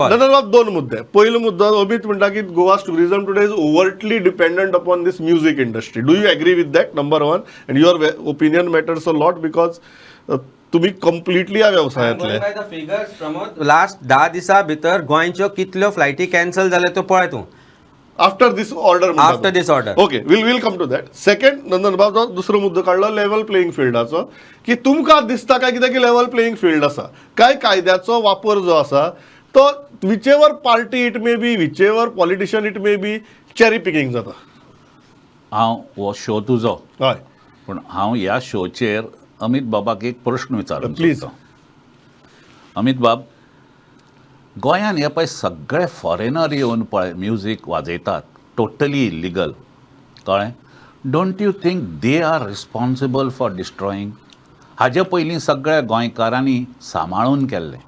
दोन मुद्दे. पहिलो मुद्दो अमित म्हणटा की गोवा's tourism today is overtly dependent upon this music industry. Do you agree with that? Number one, and your opinion matters a lot because तुम्ही completely ह्या व्यवसायातले. लास्ट 10 दिसा भितर गोंयच्यो कितल्यो फ्लायटी कॅन्सल जाल्यो त्यो पळय तूं. After this order. After this order. Okay, will come to that. Second, Nandanbaba दुसरो मुद्दो काढला लेवल प्लेइंग फिल्डाचो, की तुमकां दिसता काय कितें की लेवल प्लेइंग फिल्ड आसा काय कायद्याचो वापर जो आसा तो whichever party it may be, whichever politician it may be, cherry picking जाता. हांव हो शो तुजो, हय पूण हांव ह्या शोचेर अमित बाबाक एक प्रश्न विचारूंक प्लीज. सोदतां. अमित बाब, गोंयान हे पळय सगळे फॉरेनर येवन पळय म्युजीक वाजयतात, टोटली इलिगल, कळ्ळें? Don't you think they are responsible for डिस्ट्रॉईंग? हाजे पयलीं सगळ्या गोंयकारांनी सांबाळून केल्लें.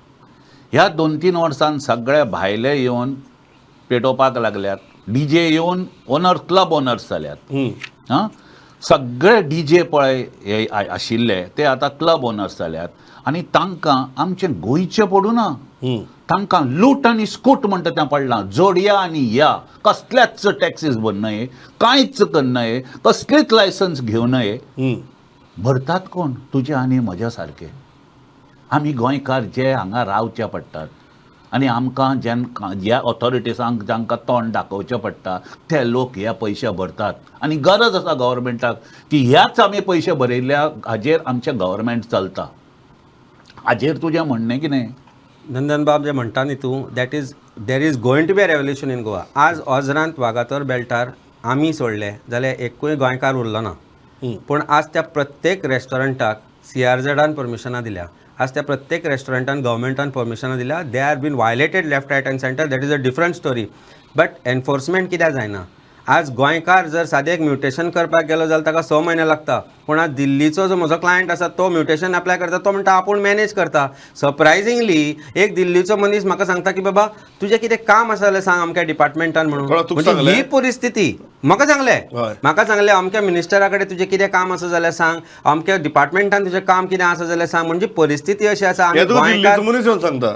ह्या 2-3 वर्सान सगळे भायले येवन पेटोवपाक लागल्यात. डीजे येवन क्लब ओनर्स जाल्यात. हां, सगळे डीजे पळय हे आशिल्ले ते आतां क्लब ओनर्स जाल्यात आनी तांकां आमचें गोंयचें पडूना. तांकां लूट आनी स्कूट म्हणटा तें पडलां. जोडया आनी या, कसल्याच टॅक्सीस भरनाये, कांयच करनाये, कसलीच लायसन्स घेवनाये. भरतात कोण? तुजे आनी म्हज्या सारके आमी गोंयकार जे हांगा रावचे पडटात आनी आमकां ह्या ऑथॉरिटीजांक जांकां तोंड दाखोवचें पडटा ते लोक हे पयशे भरतात. आनी गरज आसा गव्हर्मेंटाक की ह्याच आमी पयशे भरयल्या हाजेर आमचें गव्हर्मेंट चलता. हाजेर तुजें म्हणणें कितें? नंदन बाब जे म्हणटा न्ही तूं, that is there is going to be a revolution in Goa. आज ऑजरांत वागातोर बेल्टार आमी सोडले जाल्यार एकूय गोंयकार उरलो ना. पूण आज त्या प्रत्येक रेस्टॉरंटाक CRZान परमिशनां दिल्या. आज त्या प्रत्येक रेस्टॉरंटान गव्हर्मेंटान परमिशनां दिल्या. They are been violated left right and centre. That is a different story. But enforcement कित्याक जायना? आज गोंयकार जर सादें एक म्युटेशन करपाक गेलो जाल्यार ताका 6 म्हयने लागता. पूण आज दिल्लीचो जो म्हजो क्लायंट आसा तो म्युटेशन अप्लाय करता, तो म्हणटा आपूण मॅनेज करता. सरप्रायझिंगली एक दिल्लीचो मनीस म्हाका सांगता की बाबा तुजें कितें काम आसा जाल्यार सांग अमक्या डिपार्टमेंटान म्हणून. म्हणजे ही परिस्थिती म्हाका सांगलें अमक्या मिनिस्टरा कडेन तुजें कितें काम आसा जाल्यार सांग, अमक्या डिपार्टमेंटान तुजें काम कितें आसा जाल्यार सांग. म्हणजे परिस्थिती अशी आसा.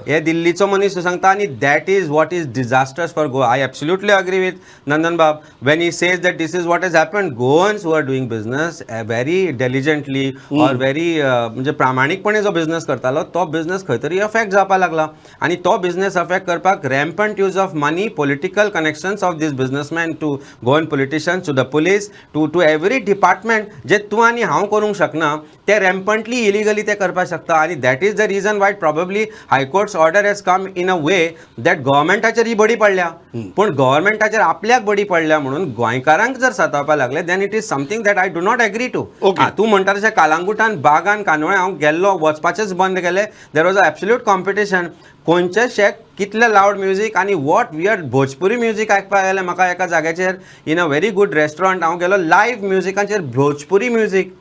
हे दिल्लीचो मनीस सांगता आनी that is what is disasters for Goa. I absolutely agree with Nandan बाब when he says that this is what has happened. Goans who are doing business very diligently or very म्हणजे प्रामाणिकपणे जो बिझनेस करतालो तो बिझनेस खंय तरी अफेक्ट जावपाक लागला. आनी तो बिझनेस अफेक्ट करपाक rampant use of money, political connections of these businessman to Goan politicians, to the police, to every department जे तूं आनी हांव करूंक शकना ते रॅम्पंटली इलिगली ते करपाक शकता. आनी that is the reason why probably high court's order has come in a way that गव्हर्मेंटाचेर ही बडी पडल्या. पूण गव्हर्मेंटाचेर आपल्याक बडी पडल्या म्हणून गोंयकारांक जर सतावपाक लागले then it is something that I do not agree to. तूं म्हणटा तशें कालांगुटान बागान कांदोळे हांव गेल्लो, वचपाचेंच बंद केलें. There was a absolute competition. खंयचें शेक कितलें लावड म्युजीक आनी वॉट वियर्ड भोजपुरी म्युजीक आयकपाक गेलें. म्हाका एका जाग्याचेर in a very good restaurant हांव गेलो, लायव्ह म्युजिकाचेर भोजपुरी म्युजीक.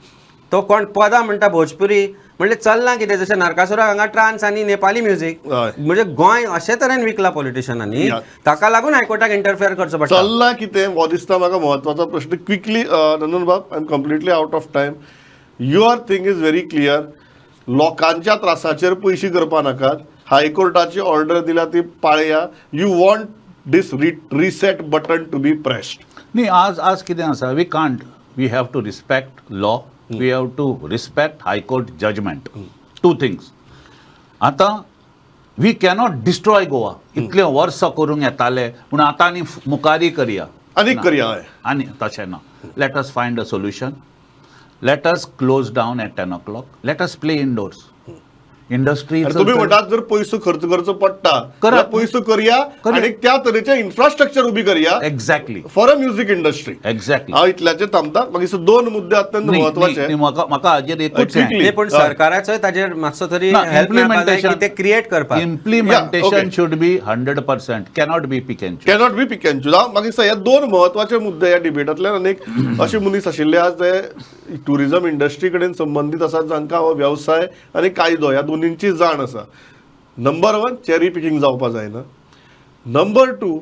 तो कोण पदां म्हणटा भोजपुरी म्हणजे चलना कितें. जशें नरकासुरा हांगा ट्रान्स आनी नेपाली म्युजीक. म्हणजे गोंय अशे तरेन विकला पॉलिटिशियनांनी, ताका लागून हायकोर्टाक इंटरफियर करचो पडटा. चलना कितें हो दिसता म्हाका महत्वाचो प्रश्न. Quickly Nandan Bab, I am completely out of time. Your thing is very clear. लोकांच्या त्रासाचेर पयशे करपा नाकात. हायकोर्टाची ऑर्डर दिल्या ती पाळया. You want this reset button to be pressed. न्ही, आज कितें आसा, we have to respect law. We have to respect High Court judgment. Two things. आता we cannot destroy Goa. इतले वर्स करूंक येताले पूण आतां आनी मुखारी करया. आनी तशें ना. Let us find a solution. Let us close down at 10 o'clock. Let us play indoors. Industry तुम्ही म्हणटात जर पैसो खर्च करचो पडटा पैसो करया आणि त्या तरेचे इन्फ्रास्ट्रक्चर उभी करया. Exactly for a music industry. Exactly. हांव इतल्याचेर थांबता. मागीर 2 मुद्दे अत्यंत म्हत्वाचे. म्हाका हाजेर एकूच पण सरकाराचोय ताजेर मातसो तरी इम्प्लिमेंटेशन ते क्रिएट करपाक. Implementation should be 100%. Cannot be pick and choose. मागीर हे 2 महत्वाचे मुद्दे ह्या डिबेटांतल्यान. अनेक असे मनीस आशिल्ले आज ते टुरिझम इंडस्ट्री कडेन संबंधित आसात जांकां हो व्यवसाय आनी कायदो ह्या दोनींची जाण आसा. नंबर 1 चेरी पिकिंग जावपा जायना. नंबर 2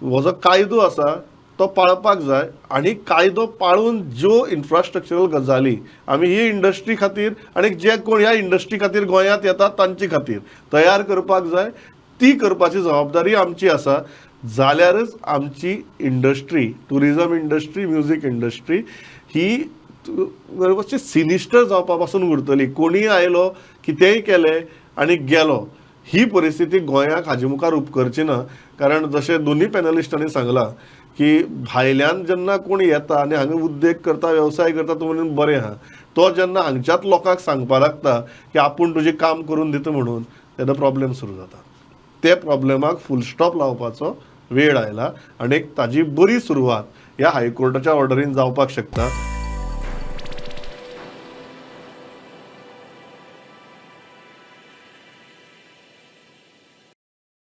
हो जो कायदो आसा तो पाळपाक जाय आनी कायदो पाळून ज्यो इन्फ्रास्ट्रक्चरल गजाली आमी ही इंडस्ट्री खातीर आनी जे कोण ह्या इंडस्ट्री खातीर गोंयांत येतात तांचे खातीर तयार करपाक जाय. ती करपाची जबाबदारी आमची आसा. जाल्यारच आमची industry, tourism industry, music industry ही मातशी सिनिस्टर जावपा पासून उरतली. कोणीय आयलो, कितेंय केलें आनी गेलो, ही परिस्थिती गोंयाक हाजे मुखार उपकारची ना. कारण जशें दोन्ही पॅनलिस्टांनी सांगलां की भायल्यान जेन्ना कोण येता आनी हांगा उद्देग करता, वेवसाय करता, तो म्हणून बरें आहा. तो जेन्ना हांगच्याच लोकांक सांगपा लागता की आपूण तुजें काम करून दिता म्हणून, तेन्ना प्रॉब्लेम सुरू जाता. ते प्रॉब्लेमाक फूल स्टॉप लावपाचो वेळ आयला आनी ताजी बरी सुरवात ह्या हायकोर्टाच्या ऑर्डरीन जावपाक शकता.